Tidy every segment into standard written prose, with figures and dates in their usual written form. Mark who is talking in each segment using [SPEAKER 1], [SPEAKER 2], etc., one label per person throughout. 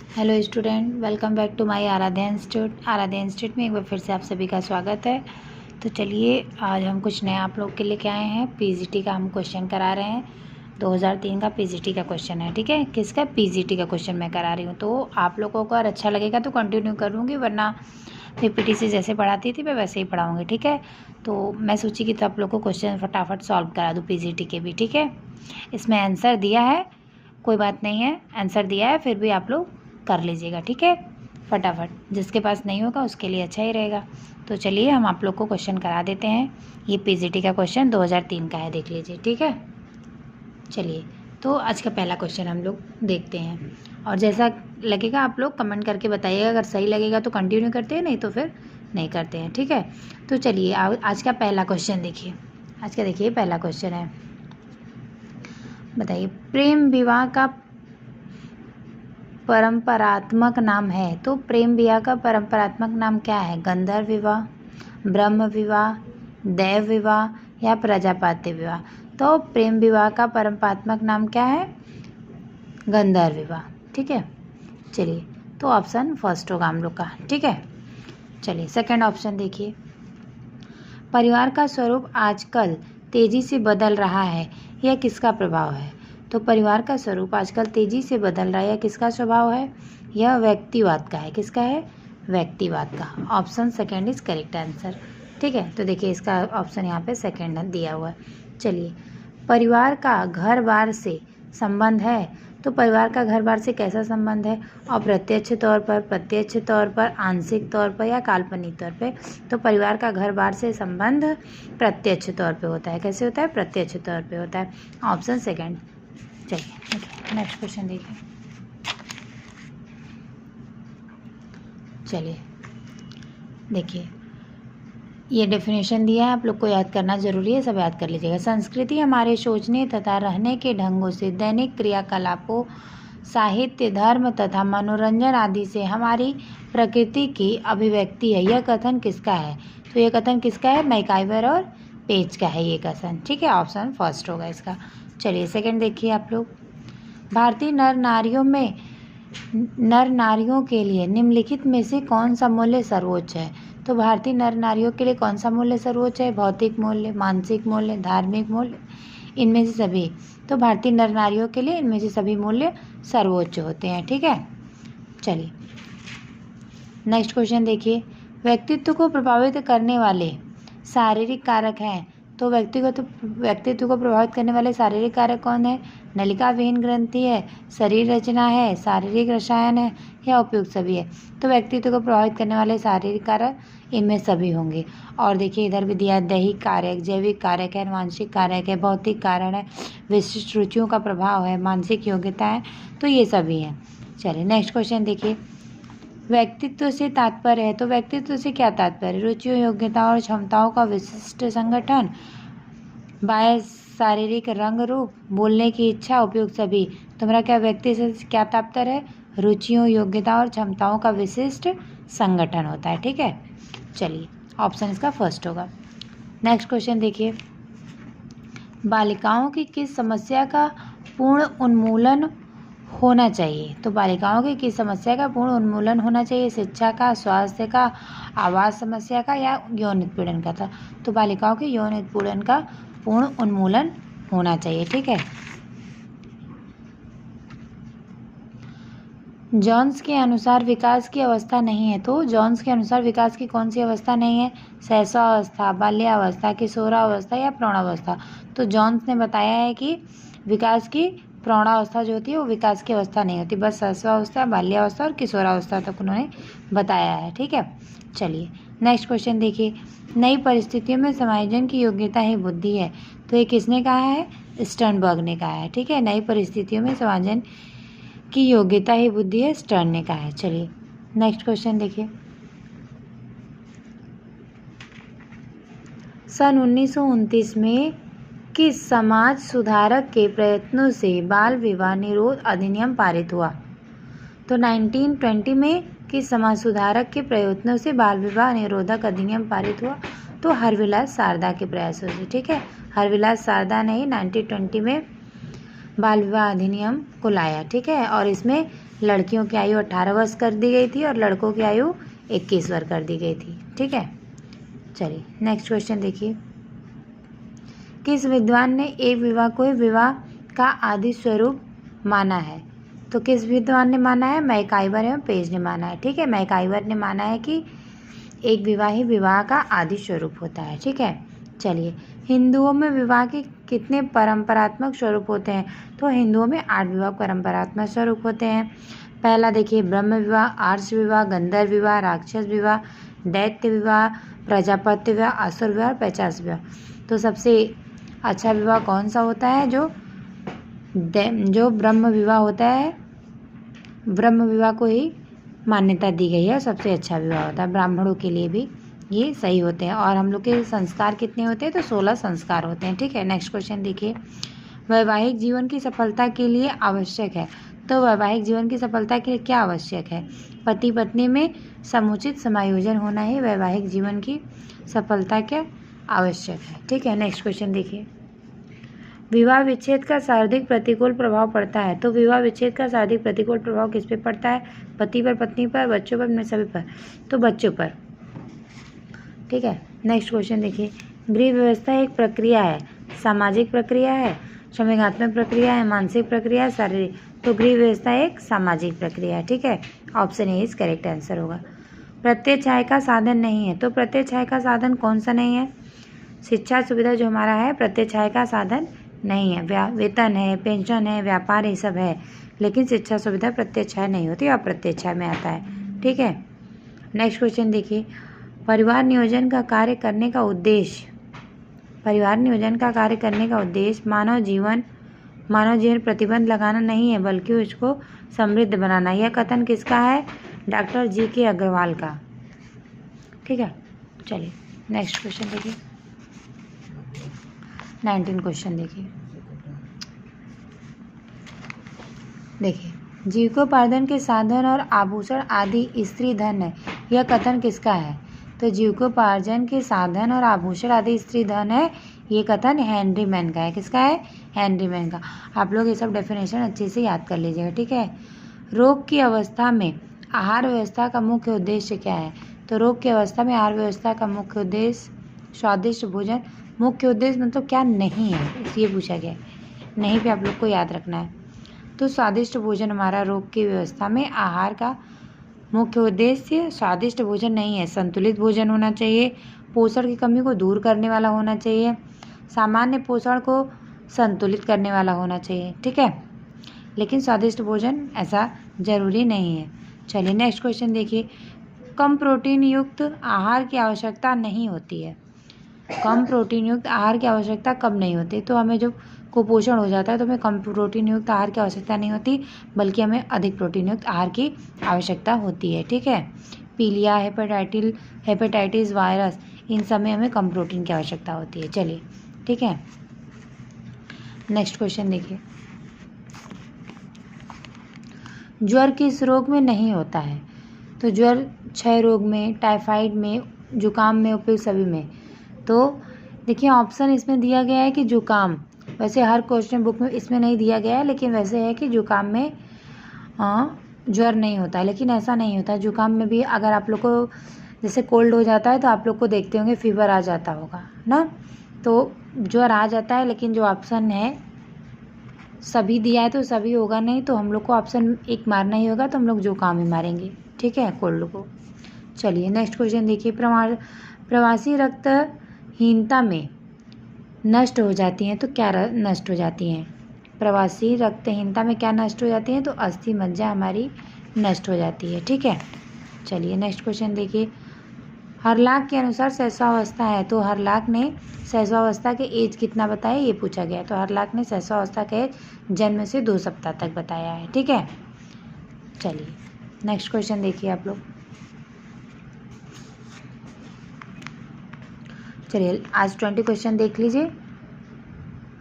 [SPEAKER 1] Hello student, welcome back to my Aaradhya institute में एक बार फिर से आप सभी का स्वागत है। तो चलिए आज हम कुछ नया आप लोग के लिए क्या आए हैं। पीजीटी का हम क्वेश्चन करा रहे हैं। 2003 का पीजीटी का क्वेश्चन है। ठीक है, किसका? पीजीटी का क्वेश्चन मैं करा रही हूँ। तो आप लोगों को अगर अच्छा लगेगा तो कंटिन्यू करूँगी, वरना पीपीटी से जैसे पढ़ाती थी मैं वैसे ही पढ़ाऊँगी। ठीक है, तो मैं सोची कि तो आप लोग को क्वेश्चन फटाफट सॉल्व करा दूँ पीजीटी के भी। ठीक है, इसमें आंसर दिया है, कोई बात नहीं है, आंसर दिया है, फिर भी आप लोग कर लीजिएगा। ठीक है, फटाफट, जिसके पास नहीं होगा उसके लिए अच्छा ही रहेगा। तो चलिए हम आप लोग को क्वेश्चन करा देते हैं। ये पीजीटी का क्वेश्चन 2003 का है, देख लीजिए। ठीक है, चलिए तो आज का पहला क्वेश्चन हम लोग देखते हैं, और जैसा लगेगा आप लोग कमेंट करके बताइएगा। अगर सही लगेगा तो कंटिन्यू करते हैं, नहीं तो फिर नहीं करते हैं। ठीक है, तो चलिए आज का पहला क्वेश्चन देखिए। आज का देखिए पहला क्वेश्चन है, बताइए प्रेम विवाह का परंपरात्मक नाम है। तो प्रेम विवाह का परंपरात्मक नाम क्या है? गंधर्व विवाह, ब्रह्म विवाह, दैव विवाह या प्रजापत्य विवाह। तो प्रेम विवाह का परंपरात्मक नाम क्या है? गंधर्व विवाह। ठीक है, चलिए तो ऑप्शन फर्स्ट होगा हम लोग का। ठीक है, चलिए सेकंड ऑप्शन देखिए। परिवार का स्वरूप आजकल तेजी से बदल रहा है, यह किसका प्रभाव है? तो परिवार का स्वरूप आजकल तेजी से बदल रहा है, यह किसका स्वभाव है? यह व्यक्तिवाद का है। किसका है? व्यक्तिवाद का। Option second is correct answer. ठीक है, तो देखिए इसका ऑप्शन यहाँ पे सेकंड दिया हुआ है। चलिए, परिवार का घर बार से संबंध है। तो परिवार का घर बार से कैसा संबंध है? अप्रत्यक्ष तौर पर, प्रत्यक्ष तौर पर, आंशिक तौर पर या काल्पनिक तौर पे? तो परिवार का घर बार से संबंध प्रत्यक्ष तौर पे होता है। कैसे होता है? प्रत्यक्ष तौर पे होता है। Option second. चलिए नेक्स्ट क्वेश्चन देखिए। चलिए देखिए, ये डेफिनेशन दिया है, आप लोग को याद करना जरूरी है, सब याद कर लीजिएगा। संस्कृति हमारे सोचने तथा रहने के ढंगों से, दैनिक क्रियाकलापों, साहित्य, धर्म तथा मनोरंजन आदि से हमारी प्रकृति की अभिव्यक्ति है। यह कथन किसका है? तो यह कथन किसका है? मैकाइवर और पेज का है ये कथन। ठीक है, ऑप्शन फर्स्ट होगा इसका। चलिए सेकंड देखिए आप लोग। भारतीय नर नारियों के लिए निम्नलिखित में से कौन सा मूल्य सर्वोच्च है? तो भारतीय नर नारियों के लिए कौन सा मूल्य सर्वोच्च है? भौतिक मूल्य, मानसिक मूल्य, धार्मिक मूल्य, इनमें से सभी। तो भारतीय नर नारियों के लिए इनमें से सभी मूल्य सर्वोच्च होते हैं। ठीक है, चलिए नेक्स्ट क्वेश्चन देखिए। व्यक्तित्व को प्रभावित करने वाले शारीरिक कारक हैं। तो व्यक्तित्व को प्रभावित करने वाले शारीरिक कारक कौन है? नलिका विहीन ग्रंथि है, शरीर रचना है, शारीरिक रसायन है या उपयुक्त सभी है? तो व्यक्तित्व को प्रभावित करने वाले शारीरिक कारक इनमें सभी होंगे। और देखिए इधर भी दिया, दैहिक कारक, जैविक कारक है, मानसिक कारक है, भौतिक कारण है, विशिष्ट रुचियों का प्रभाव है, मानसिक योग्यता है, तो ये सभी हैं। चलिए नेक्स्ट क्वेश्चन देखिए। व्यक्तित्व से तात्पर्य है। तो व्यक्तित्व से क्या तात्पर्य? रुचियों, योग्यताओं और क्षमताओं का विशिष्ट संगठन, बाह्य शारीरिक रंग रूप, बोलने की इच्छा, उपयुक्त सभी। तुम्हारा क्या व्यक्ति से क्या तात्पर्य है? रुचियों, योग्यताओं और क्षमताओं का विशिष्ट संगठन होता है। ठीक है, चलिए ऑप्शन इसका फर्स्ट होगा। नेक्स्ट क्वेश्चन देखिए। बालिकाओं की किस समस्या का पूर्ण उन्मूलन होना चाहिए? तो बालिकाओं की किस समस्या का पूर्ण उन्मूलन होना चाहिए? शिक्षा का, स्वास्थ्य का, आवास समस्या का या यौन उत्पीड़न का था? तो बालिकाओं के यौन उत्पीड़न का पूर्ण उन्मूलन होना चाहिए। ठीक है, जॉन्स के अनुसार विकास की अवस्था नहीं है। तो जॉन्स के अनुसार विकास की कौन सी अवस्था नहीं है? शैशवावस्था, बाल्यावस्था, किशोरावस्था या प्रौढ़ावस्था? तो जॉन्स ने बताया है कि विकास की प्रौढ़ावस्था जो होती है वो विकास की अवस्था नहीं होती, बस शैशवावस्था, बाल्यावस्था और किशोरावस्था तक उन्होंने बताया है। ठीक है, चलिए नेक्स्ट क्वेश्चन देखिए। नई परिस्थितियों में समायोजन की योग्यता ही बुद्धि है। तो ये किसने कहा है? स्टर्नबर्ग ने कहा है। ठीक है, नई परिस्थितियों में समायोजन की योग्यता ही बुद्धि है, स्टर्न ने कहा है। चलिए नेक्स्ट क्वेश्चन देखिए। सन 1929 में किस समाज सुधारक के प्रयत्नों से बाल विवाह निरोध अधिनियम पारित हुआ? तो 1920 में किस समाज सुधारक के प्रयत्नों से बाल विवाह निरोधक अधिनियम पारित हुआ? तो हरविलास सारदा के प्रयासों से। ठीक है, हरविलास सारदा ने ही 1920 में बाल विवाह अधिनियम को लाया। ठीक है, और इसमें लड़कियों की आयु 18 वर्ष कर दी गई थी और लड़कों की आयु 21 वर्ष कर दी गई थी। ठीक है, चलिए नेक्स्ट क्वेश्चन देखिए। किस विद्वान ने एक विवाह को ही विवाह का आदि स्वरूप माना है? तो किस विद्वान ने माना है? मैकाइवर एवं पेज ने माना है। ठीक है, मैकाइवर ने माना है कि एक विवाह ही विवाह का आदि स्वरूप होता है। ठीक है, चलिए हिंदुओं में विवाह के कितने परंपरात्मक स्वरूप होते हैं? तो हिंदुओं में 8 विवाह परंपरात्मक स्वरूप होते हैं। पहला देखिए ब्रह्म विवाह, आर्ष विवाह, गंधर्व विवाह, राक्षस विवाह, दैत्य विवाह, प्रजापत्य विवाह, असुर विवाह, पैशाच विवाह। तो सबसे अच्छा विवाह कौन सा होता है? जो ब्रह्म विवाह होता है, ब्रह्म विवाह को ही मान्यता दी गई है, सबसे अच्छा विवाह होता है। ब्राह्मणों के लिए भी ये सही होते हैं। और हम लोग के संस्कार कितने होते हैं? तो 16 संस्कार होते हैं। ठीक है, नेक्स्ट क्वेश्चन देखिए। वैवाहिक जीवन की सफलता के लिए आवश्यक है। तो वैवाहिक जीवन की सफलता के लिए क्या आवश्यक है? पति पत्नी में समुचित समायोजन होना ही वैवाहिक जीवन की सफलता के आवश्यक है। ठीक है, नेक्स्ट क्वेश्चन देखिए। विवाह विच्छेद का सर्वाधिक प्रतिकूल प्रभाव पड़ता है। तो विवाह विच्छेद का सर्वाधिक प्रतिकूल प्रभाव किस पे पड़ता है? पति पर, पत्नी पर, बच्चों पर, में सभी पर। तो बच्चों पर। ठीक है, नेक्स्ट क्वेश्चन देखिए। गृह व्यवस्था एक प्रक्रिया है, सामाजिक प्रक्रिया है, संवेगात्मक प्रक्रिया है, मानसिक प्रक्रिया है, शारीरिक। तो गृह व्यवस्था एक सामाजिक प्रक्रिया है। ठीक है, option A is correct answer होगा। प्रत्यक्ष आय का साधन नहीं है। तो प्रत्यक्ष आय का साधन कौन सा नहीं है? शिक्षा सुविधा जो हमारा है प्रत्यक्ष आय का साधन नहीं है। वेतन है, पेंशन है, व्यापार, ये सब है, लेकिन शिक्षा सुविधा प्रत्यक्ष आय नहीं होती, अप्रत्यक्ष आय में आता है। ठीक है, नेक्स्ट क्वेश्चन देखिए। परिवार नियोजन का कार्य करने का उद्देश्य, परिवार नियोजन का कार्य करने का उद्देश्य मानव जीवन प्रतिबंध लगाना नहीं है, बल्कि उसको समृद्ध बनाना। यह कथन किसका है? Doctor GK. अग्रवाल का। ठीक है, चलिए नेक्स्ट क्वेश्चन देखिए। 19 क्वेश्चन देखिए। जीविकोपार्जन के साधन और आभूषण आदि स्त्री धन है। यह कथन किसका है? तो जीविकोपार्जन के साधन और आभूषण आदि स्त्री धन है, ये कथन हेनरी मैन का है। किसका है? हेनरी मैन का। आप लोग ये सब डेफिनेशन अच्छे से याद कर लीजिएगा। ठीक है, रोग की अवस्था में आहार व्यवस्था का मुख्य उद्देश्य क्या है? तो रोग की अवस्था में आहार व्यवस्था का मुख्य उद्देश्य स्वादिष्ट भोजन। मुख्य उद्देश्य मतलब क्या नहीं है, इसलिए पूछा गया है, नहीं पे आप लोग को याद रखना है। तो स्वादिष्ट भोजन हमारा रोग की व्यवस्था में आहार का मुख्य उद्देश्य स्वादिष्ट भोजन नहीं है, संतुलित भोजन होना चाहिए, पोषण की कमी को दूर करने वाला होना चाहिए, सामान्य पोषण को संतुलित करने वाला होना चाहिए। ठीक है, लेकिन स्वादिष्ट भोजन ऐसा जरूरी नहीं है। चलिए नेक्स्ट क्वेश्चन देखिए। कम प्रोटीन युक्त आहार की आवश्यकता नहीं होती है। कम प्रोटीन युक्त आहार की आवश्यकता कब नहीं होती? तो हमें जब कुपोषण हो जाता है तो हमें कम प्रोटीन युक्त आहार की आवश्यकता नहीं होती, बल्कि हमें अधिक प्रोटीन युक्त आहार की आवश्यकता होती है। ठीक है, पीलिया, हेपेटाइटिस वायरस, इन सब में हमें कम प्रोटीन की आवश्यकता होती है। चलिए ठीक है, नेक्स्ट क्वेश्चन देखिए। ज्वर किस रोग में नहीं होता है? तो ज्वर क्षय रोग में, टाइफाइड में, जुकाम में, उपयुक्त सभी में। तो देखिए ऑप्शन इसमें दिया गया है कि जुकाम, वैसे हर क्वेश्चन बुक में इसमें नहीं दिया गया है, लेकिन वैसे है कि जुकाम में ज्वर नहीं होता है, लेकिन ऐसा नहीं होता। जुकाम में भी अगर आप लोग को जैसे कोल्ड हो जाता है तो आप लोग को देखते होंगे फीवर आ जाता होगा ना, तो ज्वर आ जाता है, लेकिन जो ऑप्शन है सभी दिया है तो सभी होगा नहीं, तो हम लोग को ऑप्शन एक मारना ही होगा, तो हम लोग जुकाम ही मारेंगे। ठीक है, कोल्ड को। चलिए नेक्स्ट क्वेश्चन देखिए। प्रवासी रक्तहीनता में नष्ट हो जाती हैं तो क्या नष्ट हो जाती हैं? प्रवासी रक्तहीनता में क्या नष्ट हो जाती हैं? तो अस्थि मज्जा हमारी नष्ट हो जाती है। ठीक है, चलिए नेक्स्ट क्वेश्चन देखिए। हरलाख के अनुसार शैशवावस्था है, तो हरलाख ने शैशवावस्था के एज कितना बताया, ये पूछा गया। तो हरलाख ने शैशवावस्था के एज जन्म से 2 सप्ताह तक बताया है। ठीक है, चलिए नेक्स्ट क्वेश्चन देखिए आप लोग। चलिए आज 20 क्वेश्चन देख लीजिए।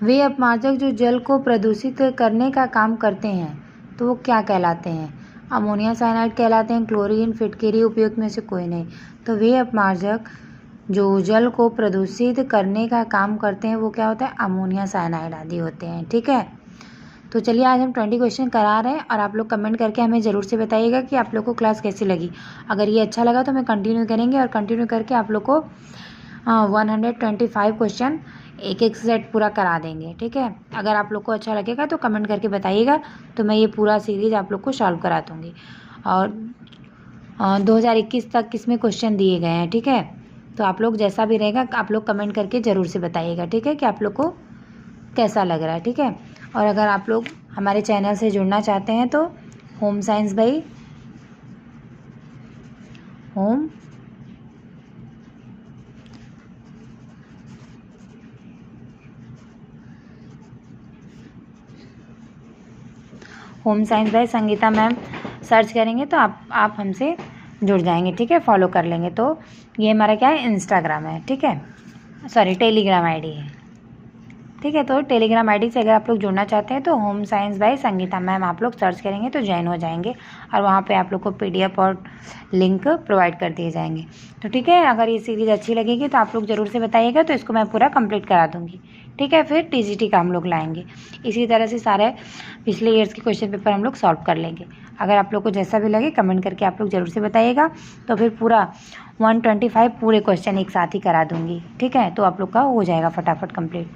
[SPEAKER 1] वे अपमार्जक जो जल को प्रदूषित करने का काम करते हैं तो वो क्या कहलाते हैं? अमोनिया साइनाइड कहलाते हैं, क्लोरीन, फिटकिरी, उपयुक्त में से कोई नहीं। तो वे अपमार्जक जो जल को प्रदूषित करने का काम करते हैं वो क्या होता है? अमोनिया साइनाइड आदि होते हैं। ठीक है, तो चलिए आज हम 20 क्वेश्चन करा रहे हैं और आप लोग कमेंट करके हमें ज़रूर से बताइएगा कि आप लोग को क्लास कैसी लगी। अगर ये अच्छा लगा तो हमें कंटिन्यू करेंगे और कंटिन्यू करके आप लोग को 125 क्वेश्चन एक सेट पूरा करा देंगे। ठीक है, अगर आप लोग को अच्छा लगेगा तो कमेंट करके बताइएगा, तो मैं ये पूरा सीरीज़ आप लोग को सॉल्व करा दूँगी। और 2021 तक इसमें क्वेश्चन दिए गए हैं। ठीक है, तो आप लोग जैसा भी रहेगा आप लोग कमेंट करके ज़रूर से बताइएगा। ठीक है, कि आप लोग को कैसा लग रहा है। ठीक है, और अगर आप लोग हमारे चैनल से जुड़ना चाहते हैं तो home science by home science by Sangeeta ma'am search करेंगे तो आप हमसे जुड़ जाएंगे। ठीक है, फॉलो कर लेंगे। तो ये हमारा क्या है, इंस्टाग्राम है। ठीक है, सॉरी टेलीग्राम आईडी है। ठीक है, तो टेलीग्राम आईडी से अगर आप लोग जुड़ना चाहते हैं तो home science by Sangeeta ma'am आप लोग सर्च करेंगे तो ज्वाइन हो जाएंगे और वहाँ पे आप लोग को PDF और लिंक प्रोवाइड कर दिए जाएंगे। तो ठीक है, अगर ये सीरीज़ अच्छी लगेगी तो आप लोग ज़रूर से बताइएगा, तो इसको मैं पूरा कंप्लीट करा दूँगी। ठीक है, फिर TGT का हम लोग लाएंगे। इसी तरह से सारे पिछले ईयर्स के क्वेश्चन पेपर हम लोग सॉल्व कर लेंगे। अगर आप लोग को जैसा भी लगे कमेंट करके आप लोग ज़रूर से बताइएगा, तो फिर पूरा 125 पूरे क्वेश्चन एक साथ ही करा दूँगी। ठीक है, तो आप लोग का हो जाएगा फटाफट कंप्लीट।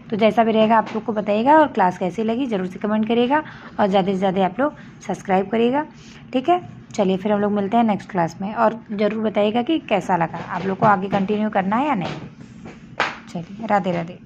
[SPEAKER 1] तो जैसा भी रहेगा आप लोग को बताइएगा, और क्लास कैसी लगी ज़रूर से कमेंट करिएगा और ज़्यादा से ज़्यादा आप लोग सब्सक्राइब करिएगा। ठीक है, चलिए फिर हम लोग मिलते हैं नेक्स्ट क्लास में, और ज़रूर बताइएगा कि कैसा लगा, आप लोग को आगे कंटिन्यू करना है या नहीं। चलिए, राधे राधे।